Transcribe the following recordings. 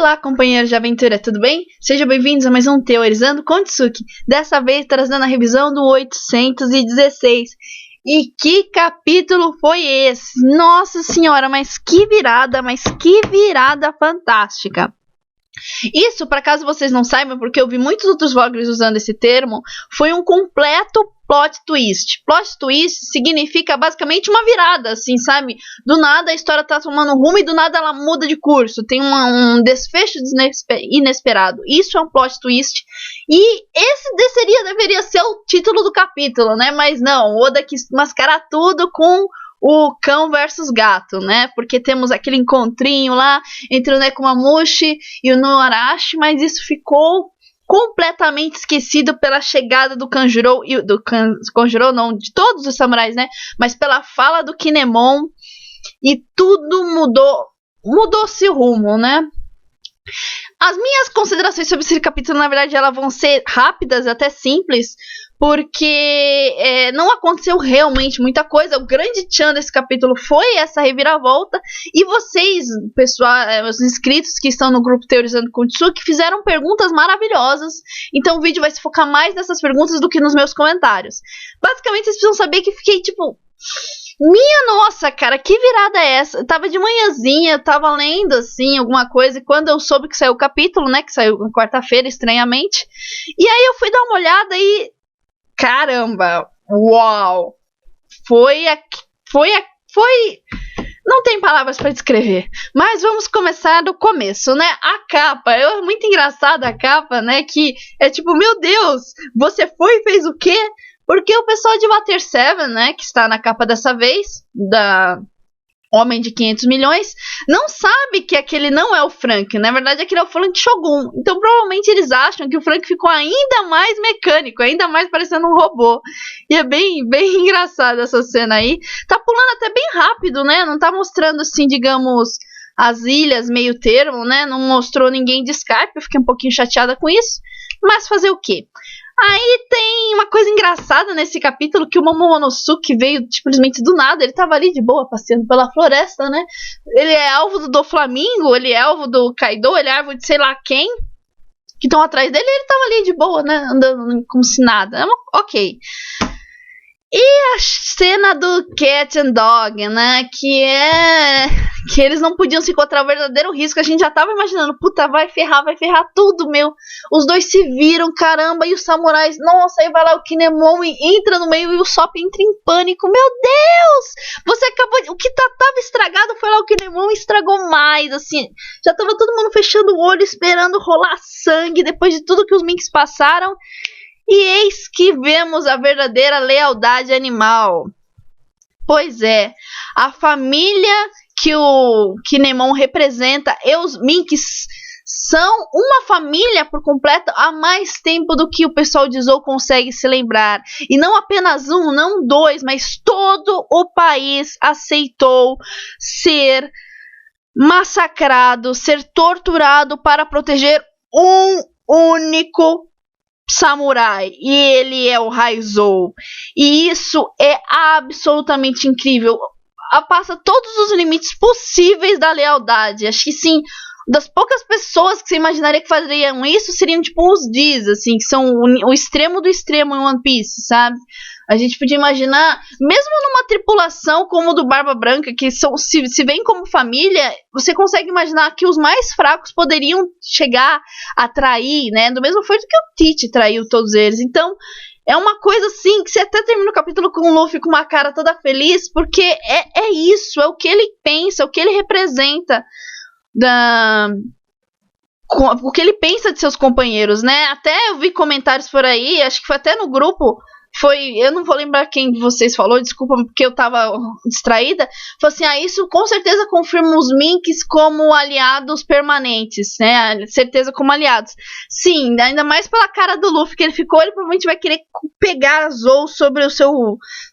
Olá, companheiros de aventura, tudo bem? Sejam bem-vindos a mais um Teorizando com Tsuki. Dessa vez trazendo a revisão do 816. E que capítulo foi esse? Nossa senhora, mas que virada fantástica. Isso, para caso vocês não saibam, porque eu vi muitos outros vloggers usando esse termo, foi um completo plot twist. Plot twist significa basicamente uma virada, assim, sabe? Do nada a história tá tomando rumo e do nada ela muda de curso. Tem um desfecho inesperado. Isso é um plot twist. E esse deveria ser o título do capítulo, né? Mas não, o Oda quis mascarar tudo com o cão versus gato, né? Porque temos aquele encontrinho lá entre o Nekomamushi e o Noarashi, mas isso ficou completamente esquecido pela chegada do Kanjuro, Kanjuro não, de todos os samurais, né? Mas pela fala do Kinemon e tudo mudou-se o rumo, né? As minhas considerações sobre esse capítulo, na verdade, elas vão ser rápidas, até simples, porque não aconteceu realmente muita coisa. O grande tchan desse capítulo foi essa reviravolta. E vocês, pessoal, os inscritos que estão no grupo Teorizando com Tsuki, fizeram perguntas maravilhosas. Então o vídeo vai se focar mais nessas perguntas do que nos meus comentários. Basicamente, vocês precisam saber que fiquei tipo... Minha nossa, cara, que virada é essa? Eu tava de manhãzinha, eu tava lendo, assim, alguma coisa, e quando eu soube que saiu o capítulo, né, que saiu na quarta-feira, estranhamente, e aí eu fui dar uma olhada e... Caramba! Uau! Foi... Não tem palavras para descrever, mas vamos começar do começo, né? A capa, é muito engraçada a capa, né? Que é tipo, meu Deus, você foi e fez o quê? Porque o pessoal de Water 7, né, que está na capa dessa vez, da Homem de 500 milhões, não sabe que aquele não é o Frank. Na verdade, aquele é o Frank Shogun. Então, provavelmente, eles acham que o Frank ficou ainda mais mecânico, ainda mais parecendo um robô. E é bem engraçado essa cena aí. Tá pulando até bem rápido, né? Não tá mostrando, assim, digamos, as ilhas meio termo, né? Não mostrou ninguém de Skype. Eu fiquei um pouquinho chateada com isso. Mas fazer o quê? Aí tem uma coisa engraçada nesse capítulo, que o Momonosuke veio simplesmente do nada. Ele tava ali de boa, passeando pela floresta, né? Ele é alvo do Doflamingo, ele é alvo do Kaido, ele é alvo de sei lá quem, que estão atrás dele, e ele tava ali de boa, né? Andando como se nada. Ok. E a cena do Cat and Dog, né? Que eles não podiam se encontrar o verdadeiro risco. A gente já tava imaginando, puta, vai ferrar tudo, meu. Os dois se viram, caramba, e os samurais, nossa, aí vai lá o Kinemon e entra no meio e o Sop entra em pânico. Meu Deus! Você acabou de... O que tava estragado foi lá o Kinemon e estragou mais, assim. Já tava todo mundo fechando o olho, esperando rolar sangue depois de tudo que os Minks passaram. E eis que vemos a verdadeira lealdade animal. Pois é, a família que o Kinemon representa e os Minks são uma família por completo há mais tempo do que o pessoal de Zou consegue se lembrar. E não apenas um, não dois, mas todo o país aceitou ser massacrado, ser torturado para proteger um único samurai, e ele é o Raizou, e isso é absolutamente incrível, passa todos os limites possíveis da lealdade. Acho que sim, das poucas pessoas que você imaginaria que fariam isso seriam tipo os Diz, assim, que são o extremo do extremo em One Piece, sabe? A gente podia imaginar, mesmo numa tripulação como o do Barba Branca, que se veem como família, você consegue imaginar que os mais fracos poderiam chegar a trair, né? Do mesmo jeito que o Tite traiu todos eles. Então, é uma coisa assim, que você até termina o capítulo com o Luffy com uma cara toda feliz, porque é isso, é o que ele pensa, o que ele representa o que ele pensa de seus companheiros, né? Até eu vi comentários por aí, acho que foi até no grupo, eu não vou lembrar quem de vocês falou, desculpa porque eu tava distraída, falou assim, isso com certeza confirma os Minks como aliados permanentes, né, certeza como aliados. Sim, ainda mais pela cara do Luffy que ele ficou, ele provavelmente vai querer pegar a Zou sobre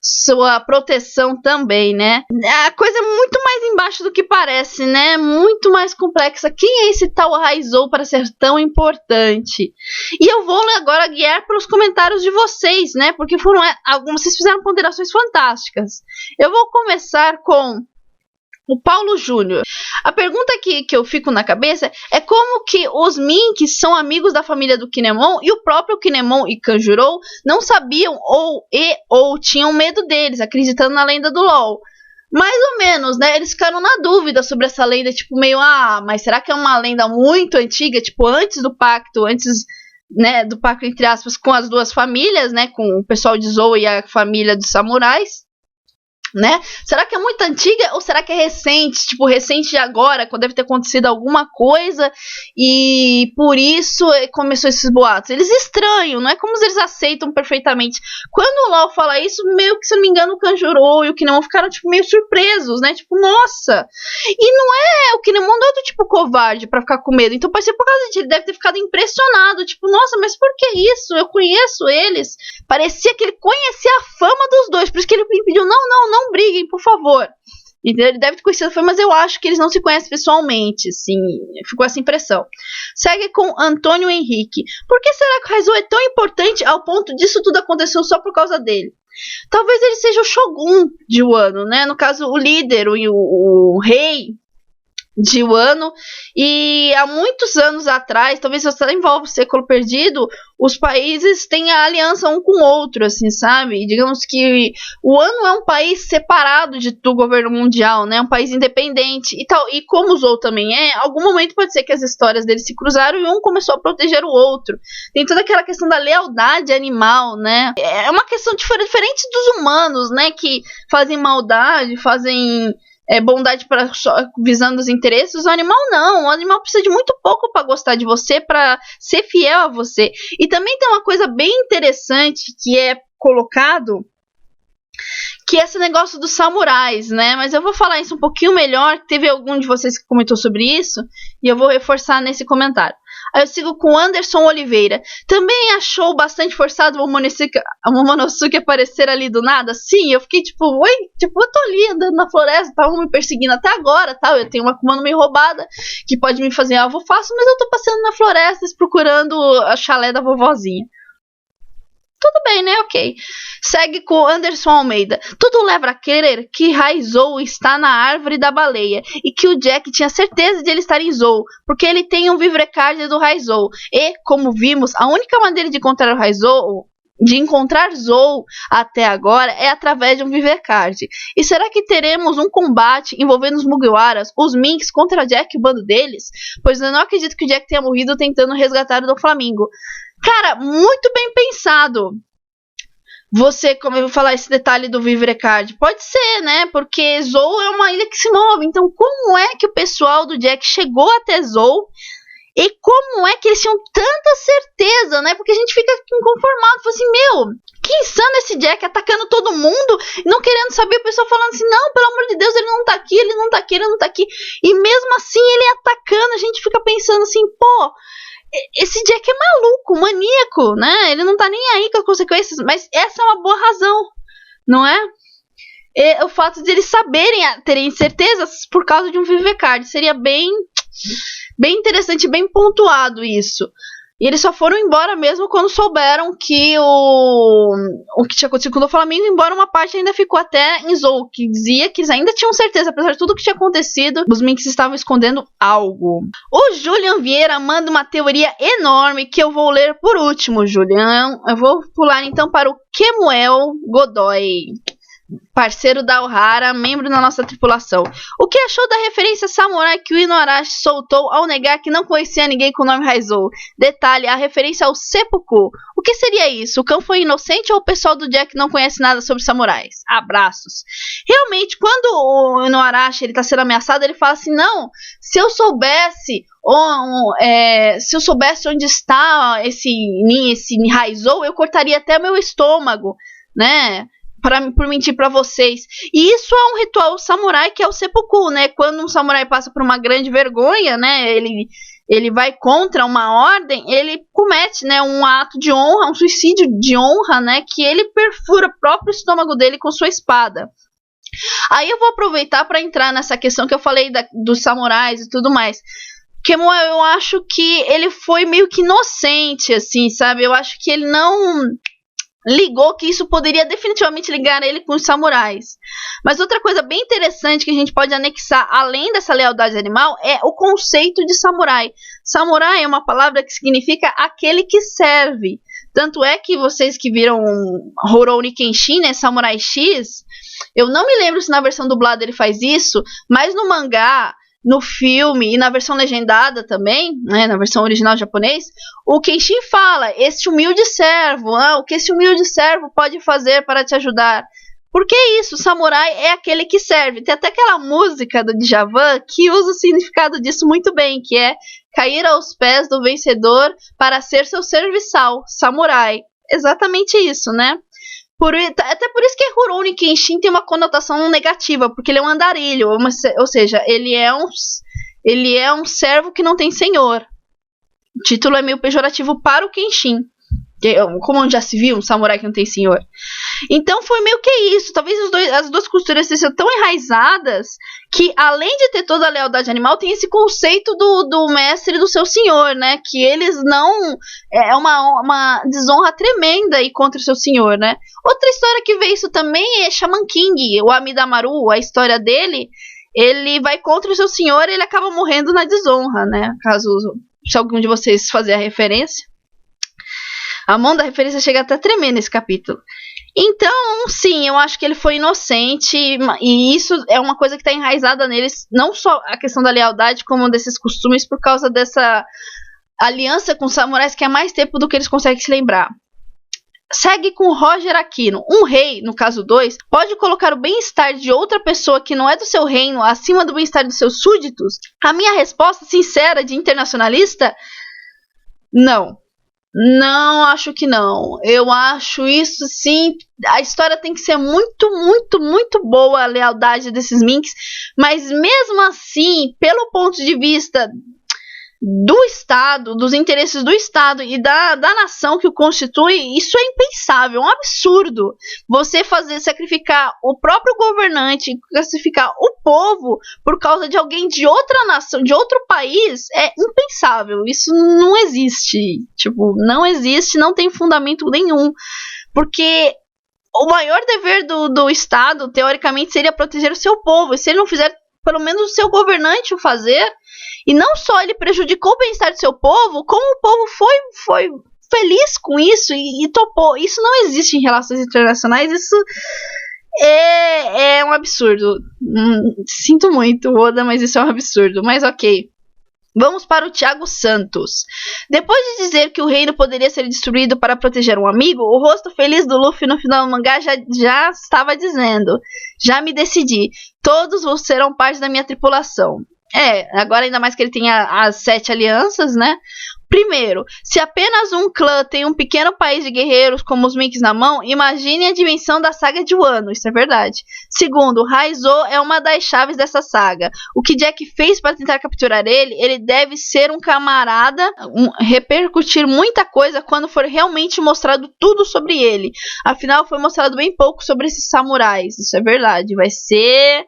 sua proteção também, né. A coisa é muito mais embaixo do que parece, né, muito mais complexa. Quem é esse tal Raizou para ser tão importante? E eu vou agora guiar pelos comentários de vocês, né, porque vocês fizeram ponderações fantásticas. Eu vou começar com O Paulo Júnior. A pergunta que eu fico na cabeça é como que os Minks são amigos da família do Kinemon e o próprio Kinemon e Kanjuro não sabiam ou tinham medo deles, acreditando na lenda do LoL. Mais ou menos, né? Eles ficaram na dúvida sobre essa lenda, tipo, meio, mas será que é uma lenda muito antiga, tipo, antes, né, do pacto, entre aspas, com as duas famílias, né, com o pessoal de Zou e a família dos samurais, né? Será que é muito antiga ou será que é recente? Tipo, recente de agora, quando deve ter acontecido alguma coisa e por isso começou esses boatos. Eles estranham, não é como eles aceitam perfeitamente. Quando o LoL fala isso, meio que, se não me engano, o Kanjuro e o Kinemon ficaram, tipo, meio surpresos, né? Tipo, nossa! E não é, o Kinemon não é do tipo covarde pra ficar com medo. Então, pode ser por causa disso, ele deve ter ficado impressionado. Tipo, nossa, mas por que isso? Eu conheço eles. Parecia que ele conhecia a fama dos dois, por isso que ele pediu, não briguem, por favor. Ele deve ter conhecido a fama, mas eu acho que eles não se conhecem pessoalmente, assim, ficou essa impressão. Segue com Antônio Henrique. Por que será que o Raizou é tão importante ao ponto disso tudo aconteceu só por causa dele? Talvez ele seja o Shogun de Wano, né? No caso, o líder, o rei de Wano, e há muitos anos atrás, talvez até envolva o século perdido, os países têm a aliança um com o outro, assim, sabe? Digamos que o Wano é um país separado do governo mundial, né? Um país independente e tal, e como o Zou também é, algum momento pode ser que as histórias deles se cruzaram e um começou a proteger o outro. Tem toda aquela questão da lealdade animal, né? É uma questão diferente dos humanos, né? Que fazem maldade, fazem bondade visando os interesses. O animal não. O animal precisa de muito pouco para gostar de você, para ser fiel a você. E também tem uma coisa bem interessante que é colocado, que é esse negócio dos samurais, né? Mas eu vou falar isso um pouquinho melhor. Teve algum de vocês que comentou sobre isso e eu vou reforçar nesse comentário. Aí eu sigo com Anderson Oliveira. Também achou bastante forçado o Momonosuke aparecer ali do nada? Sim, eu fiquei tipo, oi? Tipo, eu tô ali andando na floresta, estavam me perseguindo até agora, tal. Eu tenho uma Akuma no Mi roubada que pode me fazer algo fácil, mas eu tô passeando na floresta procurando a chalé da vovozinha. Tudo bem, né? Ok. Segue com Anderson Almeida. Tudo leva a crer que Raizou está na árvore da baleia e que o Jack tinha certeza de ele estar em Zou, porque ele tem um Vivrecard do Raizou. E, como vimos, a única maneira de encontrar o Raizou, de encontrar Zou até agora, é através de um Vivrecard. E será que teremos um combate envolvendo os Mugiwaras, os Minks, contra Jack e o bando deles? Pois eu não acredito que o Jack tenha morrido tentando resgatar o do Flamingo. Cara, muito bem pensado. Você, como eu vou falar esse detalhe do Vivrecard, pode ser, né? Porque Zou é uma ilha que se move. Então, como é que o pessoal do Jack chegou até Zou? E como é que eles tinham tanta certeza, né? Porque a gente fica inconformado. Fala assim, meu, que insano esse Jack atacando todo mundo, não querendo saber, o pessoal falando assim, não, pelo amor de Deus, ele não tá aqui, ele não tá aqui, ele não tá aqui. E mesmo assim, ele atacando, a gente fica pensando assim, pô, esse Jack é maluco, maníaco, né? Ele não tá nem aí com as consequências, mas essa é uma boa razão, não é? E o fato de eles saberem, terem certezas por causa de um Vivrecard, seria bem interessante, bem pontuado isso. E eles só foram embora mesmo quando souberam que o que tinha acontecido com o Flamengo, embora uma parte ainda ficou até em Zou, que dizia que eles ainda tinham certeza, apesar de tudo que tinha acontecido, os Minks estavam escondendo algo. O Julian Vieira manda uma teoria enorme que eu vou ler por último, Julian. Eu vou pular então para o Kemuel Godoy, parceiro da Ohara, membro da nossa tripulação. O que achou da referência samurai que o Inuarashi soltou ao negar que não conhecia ninguém com o nome Raizou? Detalhe, a referência ao seppuku. O que seria isso? O Khan foi inocente ou o pessoal do Jack não conhece nada sobre samurais? Abraços. Realmente, quando o Inuarashi ele tá sendo ameaçado, ele fala assim, não, se eu soubesse onde está esse Raizou, eu cortaria até meu estômago, né? Por mentir pra vocês. E isso é um ritual samurai que é o seppuku, né? Quando um samurai passa por uma grande vergonha, né? Ele vai contra uma ordem, ele comete, né, um ato de honra, um suicídio de honra, né? Que ele perfura o próprio estômago dele com sua espada. Aí eu vou aproveitar para entrar nessa questão que eu falei dos samurais e tudo mais. Porque eu acho que ele foi meio que inocente, assim, sabe? Eu acho que ele não ligou que isso poderia definitivamente ligar ele com os samurais. Mas outra coisa bem interessante que a gente pode anexar, além dessa lealdade animal, é o conceito de samurai. Samurai é uma palavra que significa aquele que serve. Tanto é que vocês que viram Rurouni Kenshin, né, Samurai X, eu não me lembro se na versão dublada ele faz isso, mas no mangá, no filme e na versão legendada também, né, na versão original japonês, o Kenshin fala, este humilde servo, o que esse humilde servo pode fazer para te ajudar? Porque é isso, o samurai é aquele que serve. Tem até aquela música do Djavan que usa o significado disso muito bem, que é cair aos pés do vencedor para ser seu serviçal, samurai. Exatamente isso, né? Até por isso que Rurouni Kenshin tem uma conotação negativa, porque ele é um andarilho, ou seja, ele é um servo que não tem senhor. O título é meio pejorativo para o Kenshin, como já se viu, um samurai que não tem senhor. Então foi meio que isso. Talvez as duas culturas sejam tão enraizadas que, além de ter toda a lealdade animal, tem esse conceito do mestre e do seu senhor, né? Que eles não... É uma desonra tremenda aí contra o seu senhor, né? Outra história que vê isso também é Shaman King, o Amidamaru, a história dele. Ele vai contra o seu senhor e ele acaba morrendo na desonra, né? Se algum de vocês fazer a referência. A mão da referência chega até a tremer nesse capítulo. Então, sim, eu acho que ele foi inocente, e isso é uma coisa que está enraizada neles, não só a questão da lealdade, como desses costumes, por causa dessa aliança com os samurais que há mais tempo do que eles conseguem se lembrar. Segue com Roger Aquino. Um rei, no caso 2, pode colocar o bem-estar de outra pessoa que não é do seu reino acima do bem-estar dos seus súditos? A minha resposta sincera de internacionalista? Não. Não, acho que não. Eu acho isso, sim. A história tem que ser muito, muito, muito boa, a lealdade desses minks. Mas mesmo assim, pelo ponto de vista do Estado, dos interesses do Estado e da nação que o constitui, isso é impensável, é um absurdo. Você sacrificar o próprio governante, sacrificar o povo por causa de alguém de outra nação, de outro país, é impensável. Isso não existe. Tipo, não existe, não tem fundamento nenhum. Porque o maior dever do Estado, teoricamente, seria proteger o seu povo. E se ele não fizer, pelo menos o seu governante o fazer. E não só ele prejudicou o bem-estar do seu povo, como o povo foi feliz com isso e topou. Isso não existe em relações internacionais, isso é um absurdo. Sinto muito, Oda, mas isso é um absurdo. Mas ok. Vamos para o Thiago Santos. Depois de dizer que o reino poderia ser destruído para proteger um amigo, o rosto feliz do Luffy no final do mangá já estava dizendo: já me decidi, todos serão parte da minha tripulação. Agora ainda mais que ele tem as 7 alianças, né? Primeiro, se apenas um clã tem um pequeno país de guerreiros como os Minks na mão, imagine a dimensão da saga de Wano, isso é verdade. Segundo, Raizo é uma das chaves dessa saga. O que Jack fez para tentar capturar ele deve ser um camarada, repercutir muita coisa quando for realmente mostrado tudo sobre ele. Afinal, foi mostrado bem pouco sobre esses samurais, isso é verdade. Vai ser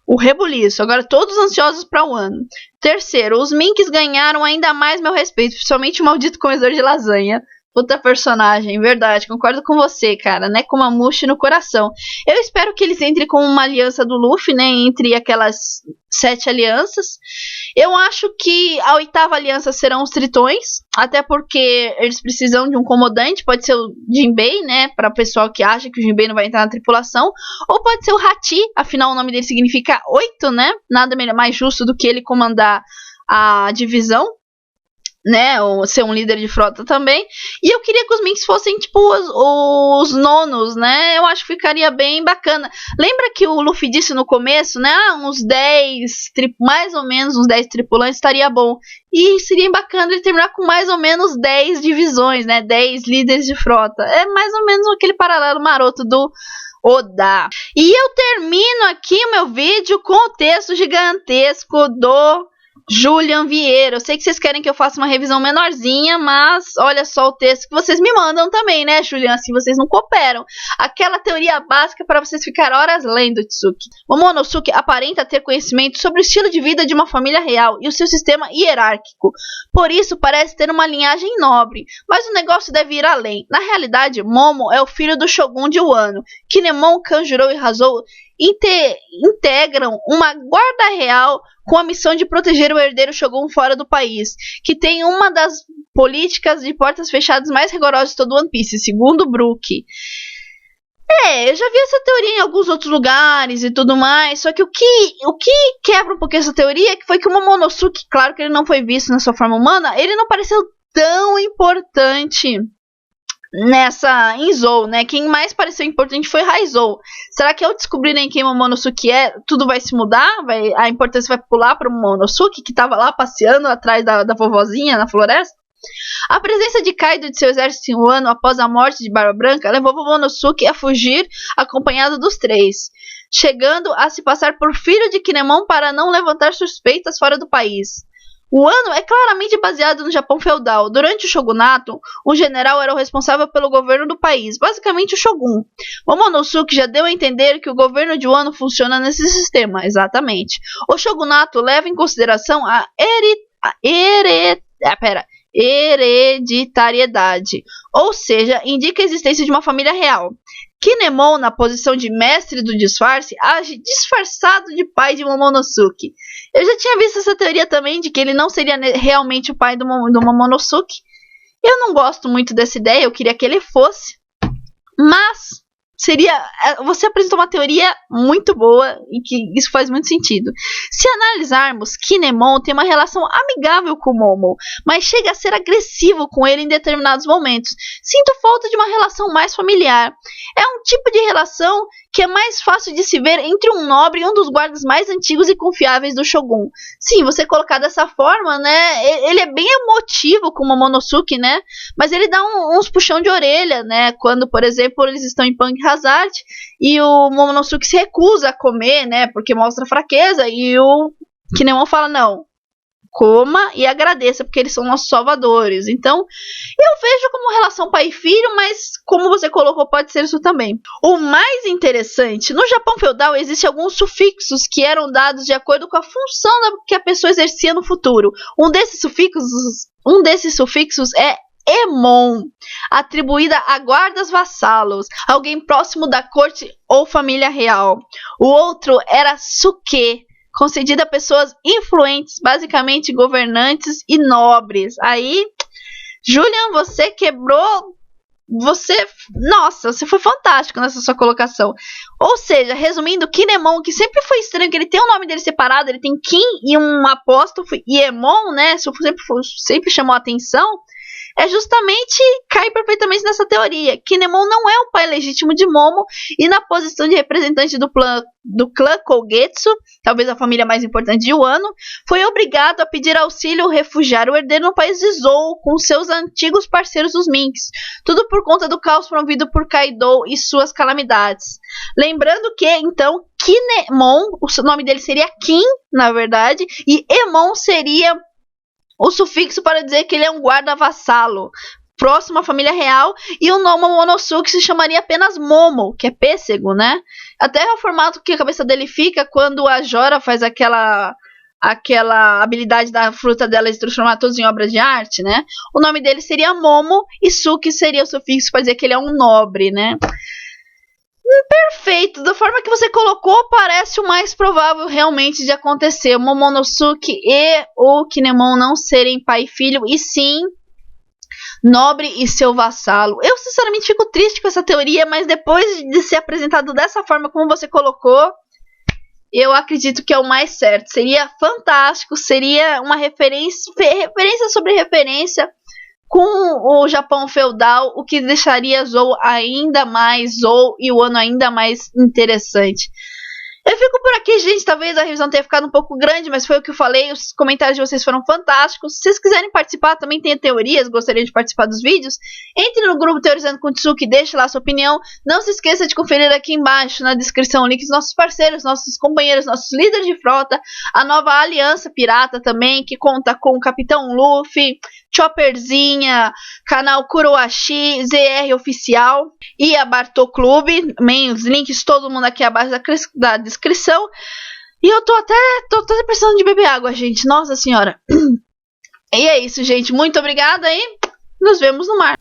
o rebuliço. Agora todos ansiosos para o ano. Terceiro, os Minks ganharam ainda mais meu respeito, principalmente o maldito comedor de lasanha. Puta personagem, verdade, concordo com você, cara, né? Com uma mousse no coração. Eu espero que eles entrem com uma aliança do Luffy, né? Entre aquelas 7 alianças. Eu acho que a 8ª aliança serão os Tritões, até porque eles precisam de um comandante. Pode ser o Jinbei, né? Para o pessoal que acha que o Jinbei não vai entrar na tripulação. Ou pode ser o Hachi, afinal o nome dele significa 8, né? Nada mais justo do que ele comandar a divisão, né, ou ser um líder de frota também. E eu queria que os Minks fossem tipo os nonos, né? Eu acho que ficaria bem bacana. Lembra que o Luffy disse no começo, né? Uns 10, mais ou menos uns 10 tripulantes estaria bom. E seria bacana ele terminar com mais ou menos 10 divisões, né? 10 líderes de frota. É mais ou menos aquele paralelo maroto do Oda. E eu termino aqui o meu vídeo com o texto gigantesco do Julian Vieira, eu sei que vocês querem que eu faça uma revisão menorzinha, mas olha só o texto que vocês me mandam também, né, Julian? Assim vocês não cooperam. Aquela teoria básica para vocês ficarem horas lendo, Tsuki. Momonosuke aparenta ter conhecimento sobre o estilo de vida de uma família real e o seu sistema hierárquico. Por isso, parece ter uma linhagem nobre, mas o negócio deve ir além. Na realidade, Momo é o filho do Shogun de Wano. Kinemon, Kanjuro e Hazou integram uma guarda real com a missão de proteger o herdeiro Shogun fora do país, que tem uma das políticas de portas fechadas mais rigorosas de todo One Piece, segundo Brook. Eu já vi essa teoria em alguns outros lugares e tudo mais, só que o que quebra um pouquinho essa teoria foi que o Momonosuke, claro que ele não foi visto na sua forma humana, ele não pareceu tão importante em Zou, né? Quem mais pareceu importante foi Raizou. Será que ao descobrirem quem Momonosuke é, tudo vai se mudar? A importância vai pular para o Momonosuke, que estava lá passeando atrás da vovozinha na floresta? A presença de Kaido e de seu exército em Wano após a morte de Barba Branca levou Momonosuke a fugir acompanhado dos três, chegando a se passar por filho de Kinemon para não levantar suspeitas fora do país. O Wano é claramente baseado no Japão feudal. Durante o shogunato, um general era o responsável pelo governo do país, basicamente o shogun. Momonosuke já deu a entender que o governo de Wano funciona nesse sistema, exatamente. O shogunato leva em consideração a hereditariedade, ou seja, indica a existência de uma família real. Kinemon, na posição de mestre do disfarce, age disfarçado de pai de Momonosuke. Eu já tinha visto essa teoria também de que ele não seria realmente o pai do Momonosuke. Eu não gosto muito dessa ideia, eu queria que ele fosse. Mas você apresentou uma teoria muito boa e que isso faz muito sentido. Se analisarmos, Kinemon tem uma relação amigável com Momo, mas chega a ser agressivo com ele em determinados momentos. Sinto falta de uma relação mais familiar. É um tipo de relação que é mais fácil de se ver entre um nobre e um dos guardas mais antigos e confiáveis do Shogun. Sim, você colocar dessa forma, né? Ele é bem emotivo com o Momonosuke, né? Mas ele dá uns puxão de orelha, né? Quando, por exemplo, eles estão em Punk Hazard e o Momonosuke se recusa a comer, né? Porque mostra fraqueza e o Kinemon fala, não, coma e agradeça, porque eles são nossos salvadores. Então, eu vejo como relação pai e filho, mas como você colocou, pode ser isso também. O mais interessante, no Japão feudal existem alguns sufixos que eram dados de acordo com a função que a pessoa exercia no futuro. Um desses sufixos é Emon, atribuída a guardas vassalos, alguém próximo da corte ou família real. O outro era Suke, concedida a pessoas influentes, basicamente governantes e nobres. Aí, Julian, você quebrou. Você foi fantástico nessa sua colocação. Ou seja, resumindo, Kinemon, que sempre foi estranho, que ele tem o nome dele separado, ele tem Kin e um apóstrofo, e Emon, né? Sempre chamou a atenção. Justamente cai perfeitamente nessa teoria. Kinemon não é o pai legítimo de Momo e na posição de representante do clã Kogetsu, talvez a família mais importante de Wano, foi obrigado a pedir auxílio refugiar o herdeiro no país de Zou com seus antigos parceiros os Minks. Tudo por conta do caos promovido por Kaido e suas calamidades. Lembrando que, então, Kinemon, o nome dele seria Kin, na verdade, e Emon seria o sufixo para dizer que ele é um guarda-vassalo, próximo à família real, e o nome Momonosuke se chamaria apenas Momo, que é pêssego, né? Até é o formato que a cabeça dele fica quando a Jora faz aquela habilidade da fruta dela de transformar todos em obras de arte, né? O nome dele seria Momo, e Suki seria o sufixo para dizer que ele é um nobre, né? Perfeito, da forma que você colocou, parece o mais provável realmente de acontecer. O Momonosuke e o Kinemon não serem pai e filho, e sim nobre e seu vassalo. Eu sinceramente fico triste com essa teoria, mas depois de ser apresentado dessa forma como você colocou, eu acredito que é o mais certo. Seria fantástico, seria uma referência sobre referência com o Japão feudal, o que deixaria Zou e o Wano ainda mais interessante. Eu fico por aqui, gente. Talvez a revisão tenha ficado um pouco grande, mas foi o que eu falei. Os comentários de vocês foram fantásticos. Se vocês quiserem participar, também tem teorias, gostaria de participar dos vídeos. Entre no grupo Teorizando com Tsuki e deixe lá a sua opinião. Não se esqueça de conferir aqui embaixo na descrição o link dos nossos parceiros, nossos companheiros, nossos líderes de frota. A nova Aliança Pirata também, que conta com o Capitão Luffy, Chopperzinha, canal Kuroashi, ZR Oficial e a Bartô Clube. Também os links, todo mundo aqui abaixo da descrição. E eu tô até precisando de beber água, gente. Nossa senhora. E é isso, gente. Muito obrigada e nos vemos no mar.